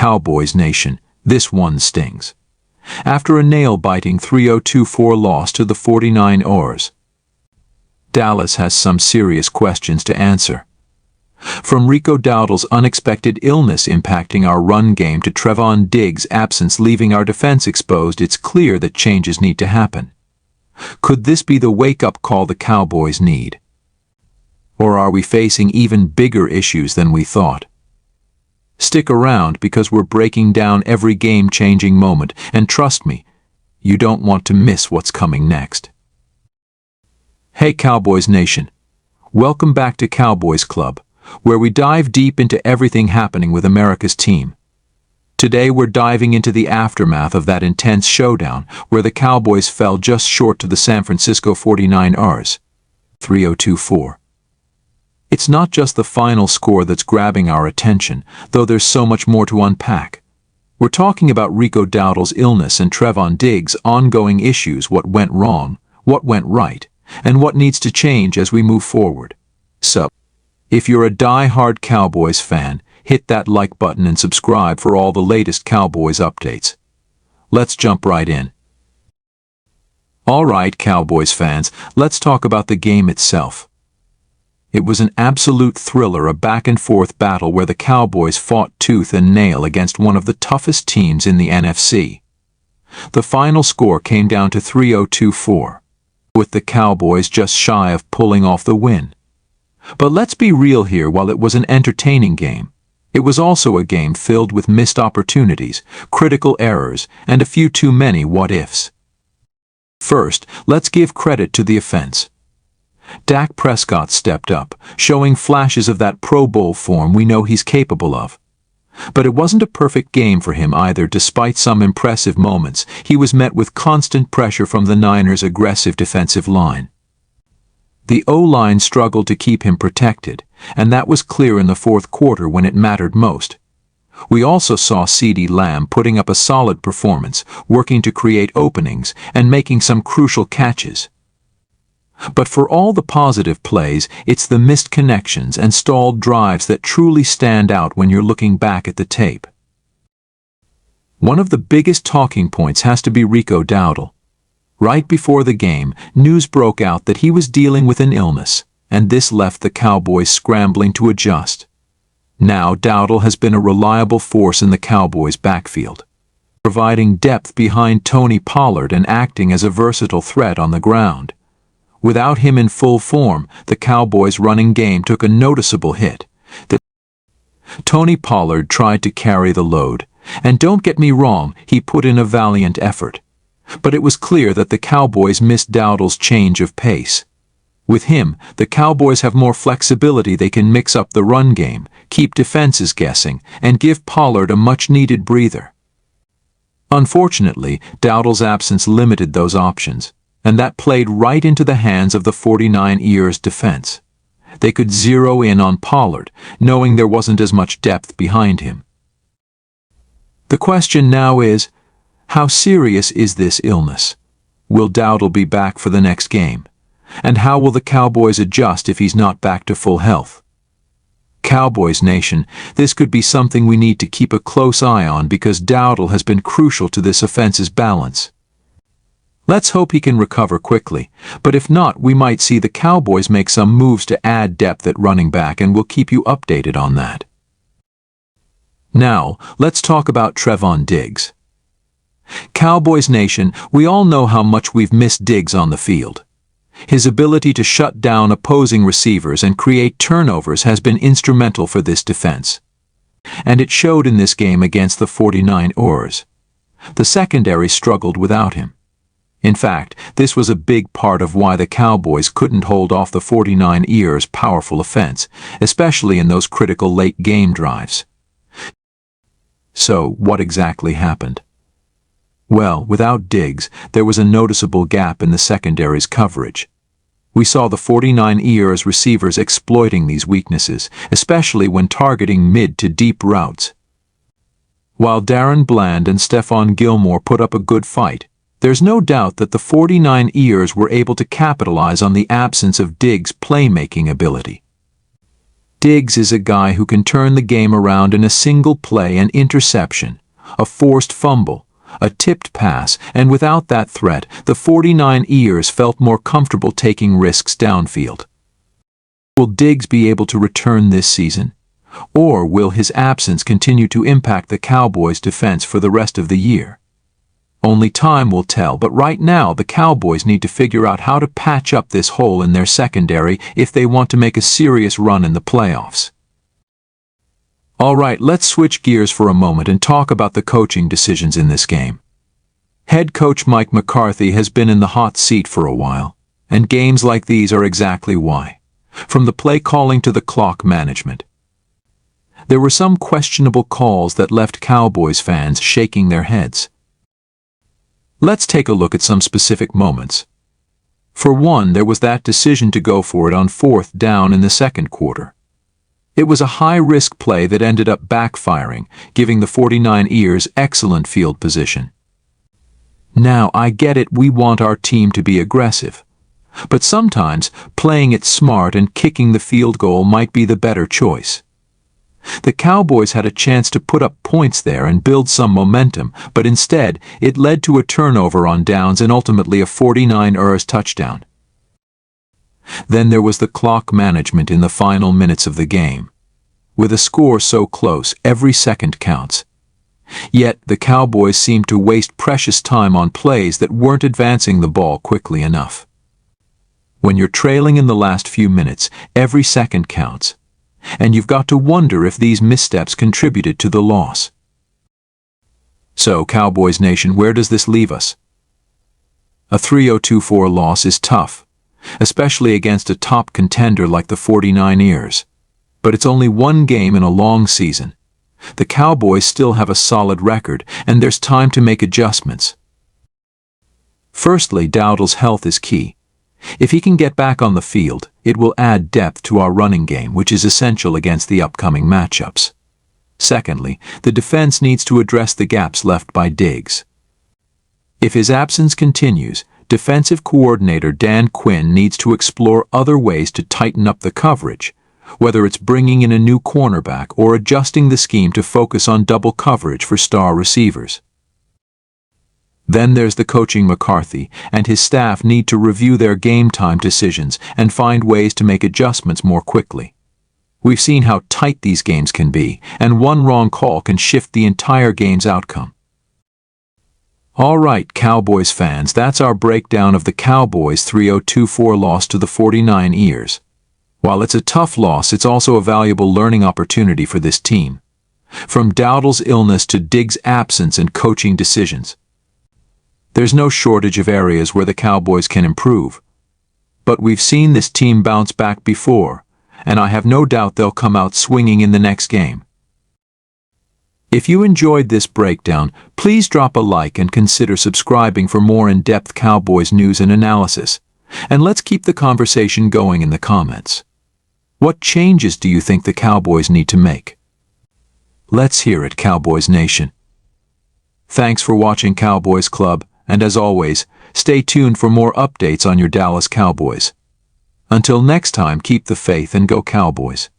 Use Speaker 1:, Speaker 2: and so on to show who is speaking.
Speaker 1: Cowboys Nation, this one stings. After a nail-biting 30-24 loss to the 49ers, Dallas has some serious questions to answer. From Rico Dowdle's unexpected illness impacting our run game to Trevon Diggs' absence leaving our defense exposed, it's clear that changes need to happen. Could this be the wake-up call the Cowboys need? Or are we facing even bigger issues than we thought? Stick around because we're breaking down every game-changing moment, and trust me, you don't want to miss what's coming next. Hey Cowboys Nation, welcome back to Cowboys Club, where we dive deep into everything happening with America's team. Today we're diving into the aftermath of that intense showdown where the Cowboys fell just short to the San Francisco 49ers, 30-24. It's not just the final score that's grabbing our attention, though there's so much more to unpack. We're talking about Rico Dowdle's illness and Trevon Diggs' ongoing issues, what went wrong, what went right, and what needs to change as we move forward. So, if you're a die-hard Cowboys fan, hit that like button and subscribe for all the latest Cowboys updates. Let's jump right in. Alright Cowboys fans, let's talk about the game itself. It was an absolute thriller, a back-and-forth battle where the Cowboys fought tooth and nail against one of the toughest teams in the NFC. The final score came down to 30-24, with the Cowboys just shy of pulling off the win. But let's be real here, while it was an entertaining game, it was also a game filled with missed opportunities, critical errors, and a few too many what-ifs. First, let's give credit to the offense. Dak Prescott stepped up, showing flashes of that Pro Bowl form we know he's capable of. But it wasn't a perfect game for him either. Despite some impressive moments, he was met with constant pressure from the Niners' aggressive defensive line. The O-line struggled to keep him protected, and that was clear in the fourth quarter when it mattered most. We also saw CeeDee Lamb putting up a solid performance, working to create openings and making some crucial catches. But for all the positive plays, it's the missed connections and stalled drives that truly stand out when you're looking back at the tape. One of the biggest talking points has to be Rico Dowdle. Right before the game, news broke out that he was dealing with an illness, and this left the Cowboys scrambling to adjust. Now Dowdle has been a reliable force in the Cowboys' backfield, providing depth behind Tony Pollard and acting as a versatile threat on the ground. Without him in full form, the Cowboys' running game took a noticeable hit. Tony Pollard tried to carry the load, and don't get me wrong, he put in a valiant effort. But it was clear that the Cowboys missed Dowdle's change of pace. With him, the Cowboys have more flexibility. They can mix up the run game, keep defenses guessing, and give Pollard a much-needed breather. Unfortunately, Dowdle's absence limited those options, and that played right into the hands of the 49ers defense. They could zero in on Pollard, knowing there wasn't as much depth behind him. The question now is, how serious is this illness? Will Dowdle be back for the next game? And how will the Cowboys adjust if he's not back to full health? Cowboys Nation, this could be something we need to keep a close eye on because Dowdle has been crucial to this offense's balance. Let's hope he can recover quickly, but if not, we might see the Cowboys make some moves to add depth at running back, and we'll keep you updated on that. Now, let's talk about Trevon Diggs. Cowboys Nation, we all know how much we've missed Diggs on the field. His ability to shut down opposing receivers and create turnovers has been instrumental for this defense. And it showed in this game against the 49ers. The secondary struggled without him. In fact, this was a big part of why the Cowboys couldn't hold off the 49ers' powerful offense, especially in those critical late game drives. So, what exactly happened? Well, without Diggs, there was a noticeable gap in the secondary's coverage. We saw the 49ers receivers exploiting these weaknesses, especially when targeting mid to deep routes. While Darren Bland and Stephon Gilmore put up a good fight, there's no doubt that the 49ers were able to capitalize on the absence of Diggs' playmaking ability. Diggs is a guy who can turn the game around in a single play and interception, a forced fumble, a tipped pass, and without that threat, the 49ers felt more comfortable taking risks downfield. Will Diggs be able to return this season? Or will his absence continue to impact the Cowboys' defense for the rest of the year? Only time will tell, but right now the Cowboys need to figure out how to patch up this hole in their secondary if they want to make a serious run in the playoffs. Alright, let's switch gears for a moment and talk about the coaching decisions in this game. Head coach Mike McCarthy has been in the hot seat for a while, and games like these are exactly why. From the play calling to the clock management. There were some questionable calls that left Cowboys fans shaking their heads. Let's take a look at some specific moments. For one, there was that decision to go for it on 4th down in the second quarter. It was a high-risk play that ended up backfiring, giving the 49ers excellent field position. Now, I get it, we want our team to be aggressive. But sometimes, playing it smart and kicking the field goal might be the better choice. The Cowboys had a chance to put up points there and build some momentum, but instead, it led to a turnover on downs and ultimately a 49ers touchdown. Then there was the clock management in the final minutes of the game. With a score so close, every second counts. Yet, the Cowboys seemed to waste precious time on plays that weren't advancing the ball quickly enough. When you're trailing in the last few minutes, every second counts. And you've got to wonder if these missteps contributed to the loss. So, Cowboys Nation, where does this leave us? A 3-0-2-4 loss is tough, especially against a top contender like the 49ers. But it's only one game in a long season. The Cowboys still have a solid record, and there's time to make adjustments. Firstly, Dowdle's health is key. If he can get back on the field, it will add depth to our running game, which is essential against the upcoming matchups. Secondly, the defense needs to address the gaps left by Diggs. If his absence continues, defensive coordinator Dan Quinn needs to explore other ways to tighten up the coverage, whether it's bringing in a new cornerback or adjusting the scheme to focus on double coverage for star receivers. Then there's the coaching. McCarthy and his staff need to review their game time decisions and find ways to make adjustments more quickly. We've seen how tight these games can be, and one wrong call can shift the entire game's outcome. Alright, Cowboys fans, that's our breakdown of the Cowboys' 3-0-2-4 loss to the 49ers. While it's a tough loss, it's also a valuable learning opportunity for this team. From Dowdle's illness to Diggs' absence and coaching decisions. There's no shortage of areas where the Cowboys can improve. But we've seen this team bounce back before, and I have no doubt they'll come out swinging in the next game. If you enjoyed this breakdown, please drop a like and consider subscribing for more in-depth Cowboys news and analysis. And let's keep the conversation going in the comments. What changes do you think the Cowboys need to make? Let's hear it, Cowboys Nation. Thanks for watching Cowboys Club. And as always, stay tuned for more updates on your Dallas Cowboys. Until next time, keep the faith and go Cowboys.